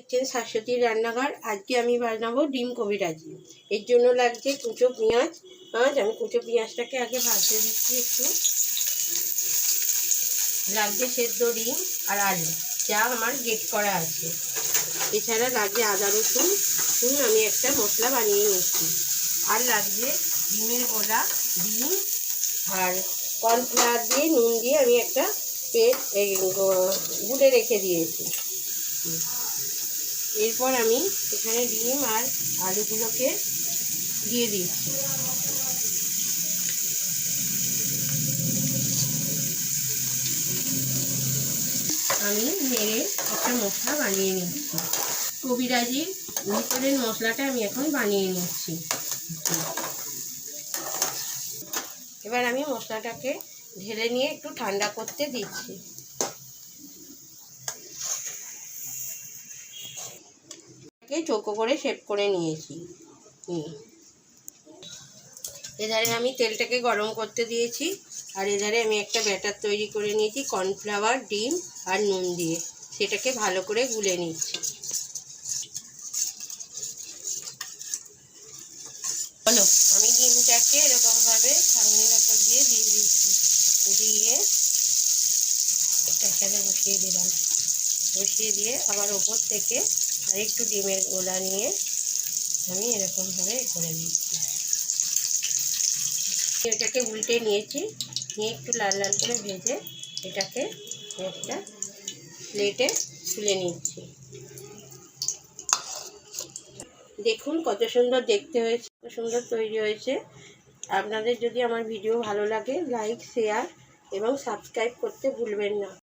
দেখছেন শাশ্বতীর রান্নাঘর। আজকে আমি বানাবো ডিম কবিরাজি। এর জন্য লাগছে কুচো পেঁয়াজ। আমি কুচো পেঁয়াজটাকে আগে ভাজতে দিচ্ছি একটু। লাগছে সেদ্ধ ডিম আর আলু, যা আমার গ্রেট করা আছে। এছাড়া লাগছে আদা রসুন, আমি একটা মশলা বানিয়ে নিচ্ছি। আর লাগছে ডিমের গোলা, ডিম আর কর্নফ্লাওয়ার দিয়ে নুন দিয়ে আমি একটা গুলে রেখে দিয়েছি। এরপর আমি এখানে ডিম আর আলুগুলোকে দিয়ে দিচ্ছি। আমি নেড়ে একটা মশলা বানিয়ে নিচ্ছি। কবিরাজির ভিতরের মশলাটা আমি এখন বানিয়ে নিচ্ছি। এবার আমি মশলাটাকে ঢেলে নিয়ে একটু ঠান্ডা করতে দিচ্ছি। চৌকো করে শেপ করে নিয়েছি। এধারে আমি তেলটাকে গরম করতে দিয়েছি, আর এধারে আমি একটা ব্যাটার তৈরি করে নিয়েছি কর্নফ্লাওয়ার, ডিম আর নুন দিয়ে। সেটাকে ভালো করে গুলে নিচ্ছি। হলো, আমি ডিমটাকে এরকমভাবে সামনের ওপর দিয়ে দিচ্ছি। দিয়ে এটাকে বসিয়ে দিলাম। বসিয়ে দিয়ে আবার ওপর থেকে আরেকটু ডিমের গোলা নিয়ে আমি এরকমভাবে করে দিচ্ছি। এটাকে উল্টে নিয়েছি, নিয়ে একটু লাল লাল করে ভেজে এটাকে একটা প্লেটে তুলে নিচ্ছি। দেখুন কত সুন্দর দেখতে হয়েছে, কত সুন্দর তৈরি হয়েছে। আপনাদের যদি আমার ভিডিও ভালো লাগে, লাইক, শেয়ার এবং সাবস্ক্রাইব করতে ভুলবেন না।